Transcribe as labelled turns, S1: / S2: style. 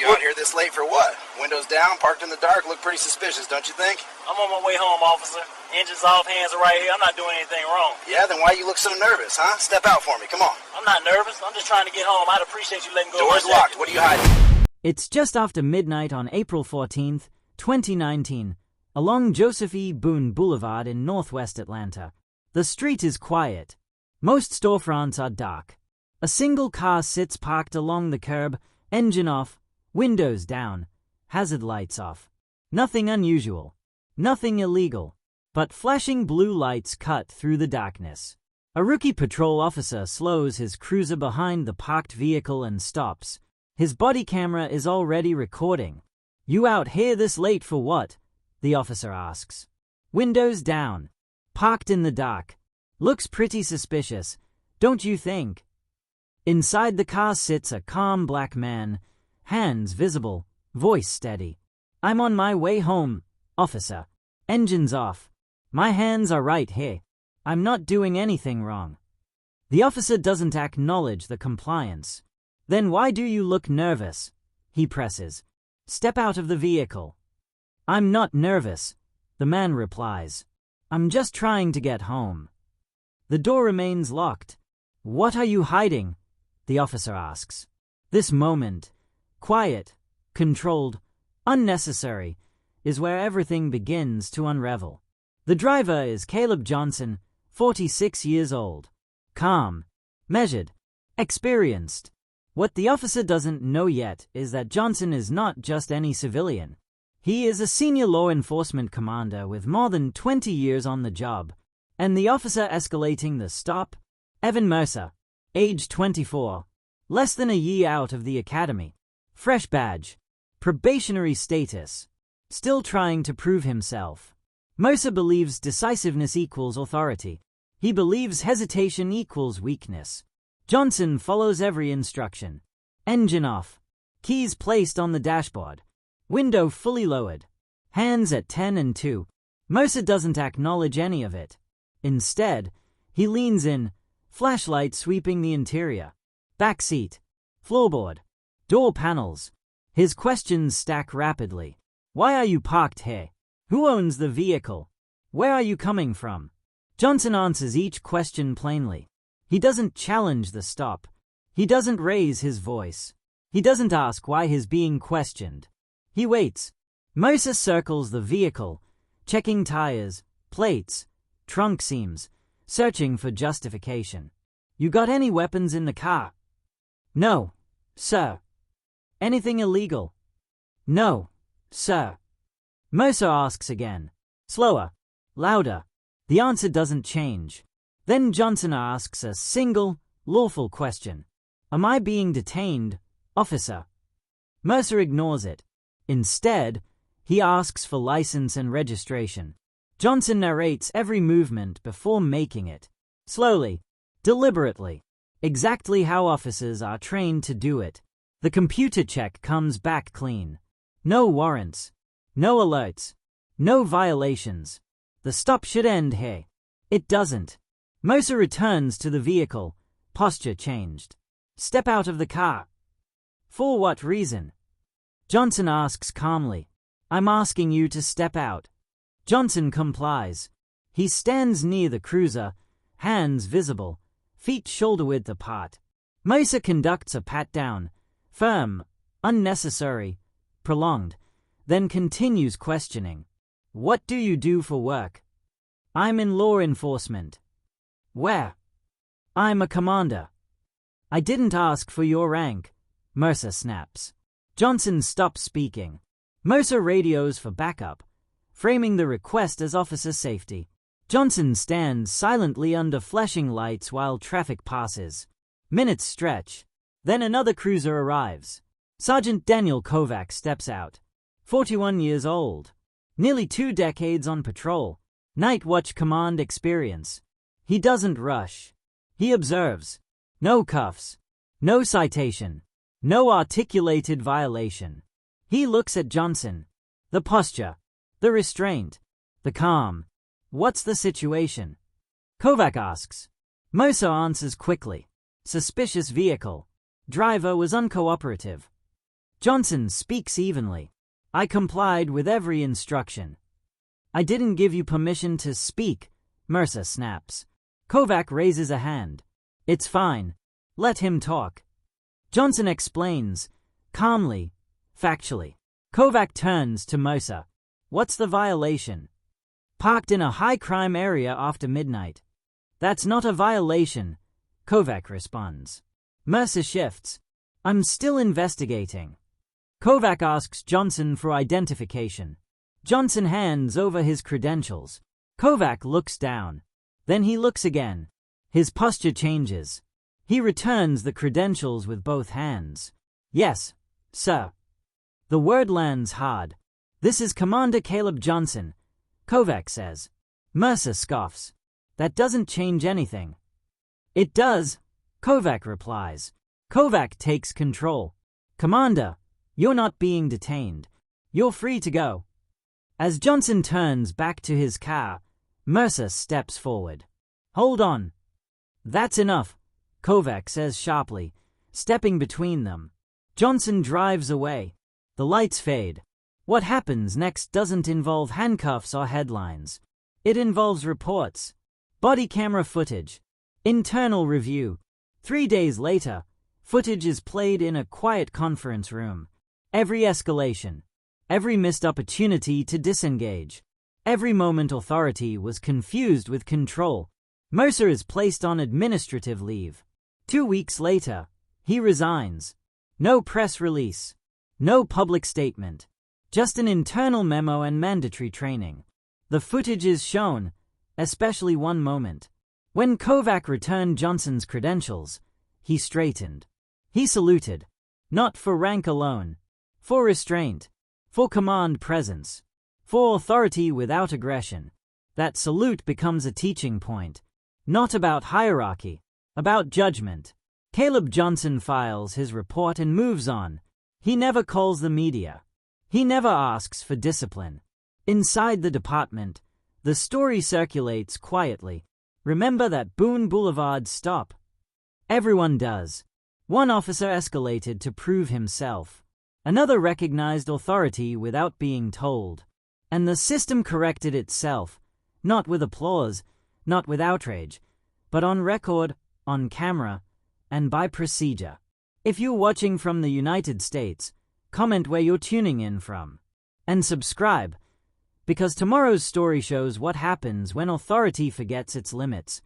S1: You out here this late for what? Windows down, parked in the dark, look pretty suspicious, don't you think?
S2: I'm on my way home, officer. Engines off, hands are right here. I'm not doing anything wrong.
S1: Yeah, then why you look so nervous, huh? Step out for me, come on.
S2: I'm not nervous. I'm just trying to get home. I'd appreciate you letting go
S1: Door's
S2: of my
S1: locked. What are you hiding?
S3: It's just after midnight on April 14th, 2019, along Joseph E. Boone Boulevard in northwest Atlanta. The street is quiet. Most storefronts are dark. A single car sits parked along the curb, engine off, windows down, hazard lights off. Nothing unusual. Nothing illegal. But flashing blue lights cut through the darkness. A rookie patrol officer slows his cruiser behind the parked vehicle and stops. His body camera is already recording. "You out here this late for what?" the officer asks. "Windows down. Parked in the dark. Looks pretty suspicious, don't you think?" Inside the car sits a calm black man, hands visible, voice steady. "I'm on my way home, officer. Engine's off. My hands are right here. I'm not doing anything wrong." The officer doesn't acknowledge the compliance. "Then why do you look nervous?" he presses. "Step out of the vehicle." "I'm not nervous," the man replies. "I'm just trying to get home." The door remains locked. "What are you hiding?" the officer asks. This moment, quiet, controlled, unnecessary, is where everything begins to unravel. The driver is Caleb Johnson, 46 years old. Calm, measured, experienced. What the officer doesn't know yet is that Johnson is not just any civilian. He is a senior law enforcement commander with more than 20 years on the job. And the officer escalating the stop? Evan Mercer, age 24, less than a year out of the academy. Fresh badge, probationary status, still trying to prove himself. Mercer believes decisiveness equals authority. He believes hesitation equals weakness. Johnson follows every instruction. Engine off. Keys placed on the dashboard. Window fully lowered. Hands at 10 and 2. Mercer doesn't acknowledge any of it. Instead, he leans in, flashlight sweeping the interior. Back seat. Floorboard. Door panels. His questions stack rapidly. "Why are you parked here? Who owns the vehicle? Where are you coming from?" Johnson answers each question plainly. He doesn't challenge the stop. He doesn't raise his voice. He doesn't ask why he's being questioned. He waits. Mercer circles the vehicle, checking tires, plates, trunk seams, searching for justification. "You got any weapons in the car?" "No, sir." "Anything illegal?" "No, sir." Mercer asks again, slower, louder. The answer doesn't change. Then Johnson asks a single, lawful question. "Am I being detained, officer?" Mercer ignores it. Instead, he asks for license and registration. Johnson narrates every movement before making it. Slowly, deliberately, exactly how officers are trained to do it. The computer check comes back clean. No warrants. No alerts. No violations. The stop should end here. It doesn't. Mercer returns to the vehicle, posture changed. "Step out of the car." "For what reason?" Johnson asks calmly. "I'm asking you to step out." Johnson complies. He stands near the cruiser, hands visible, feet shoulder-width apart. Mercer conducts a pat-down, firm, unnecessary, prolonged, then continues questioning. "What do you do for work?" "I'm in law enforcement." "Where?" "I'm a commander." "I didn't ask for your rank," Mercer snaps. Johnson stops speaking. Mercer radios for backup, framing the request as officer safety. Johnson stands silently under flashing lights while traffic passes. Minutes stretch. Then another cruiser arrives. Sergeant Daniel Kovac steps out. 41 years old. Nearly 2 decades on patrol. Night watch command experience. He doesn't rush. He observes. No cuffs. No citation. No articulated violation. He looks at Johnson. The posture. The restraint. The calm. "What's the situation?" Kovac asks. Mercer answers quickly. "Suspicious vehicle. Driver was uncooperative." Johnson speaks evenly. I complied with every instruction. I didn't give you permission to speak, Mercer snaps. Kovac raises a hand. It's fine. Let him talk. Johnson explains, calmly, factually. Kovac turns to Mercer. What's the violation? Parked in a high-crime area after midnight. That's not a violation, Kovac responds. Mercer shifts. I'm still investigating. Kovac asks Johnson for identification. Johnson hands over his credentials. Kovac looks down. Then he looks again. His posture changes. He returns the credentials with both hands. Yes, sir. The word lands hard. This is Commander Caleb Johnson, Kovac says. Mercer scoffs. That doesn't change anything. It does, Kovac replies. Kovac takes control. Commander, you're not being detained. You're free to go. As Johnson turns back to his car, Mercer steps forward. Hold on. That's enough, Kovac says sharply, stepping between them. Johnson drives away. The lights fade. What happens next doesn't involve handcuffs or headlines. It involves reports, body camera footage, internal review. 3 days later, footage is played in a quiet conference room. Every escalation, every missed opportunity to disengage, every moment authority was confused with control. Mercer is placed on administrative leave. 2 weeks later, he resigns. No press release, no public statement, just an internal memo and mandatory training. The footage is shown, especially one moment. When Kovac returned Johnson's credentials, he straightened. He saluted, not for rank alone, for restraint, for command presence, for authority without aggression. That salute becomes a teaching point, not about hierarchy, about judgment. Caleb Johnson files his report and moves on. He never calls the media. He never asks for discipline. Inside the department, the story circulates quietly. Remember that Boone Boulevard stop? Everyone does. One officer escalated to prove himself. Another recognized authority without being told. And the system corrected itself, not with applause, not with outrage, but on record, on camera, and by procedure. If you're watching from the United States, comment where you're tuning in from. And subscribe, because tomorrow's story shows what happens when authority forgets its limits.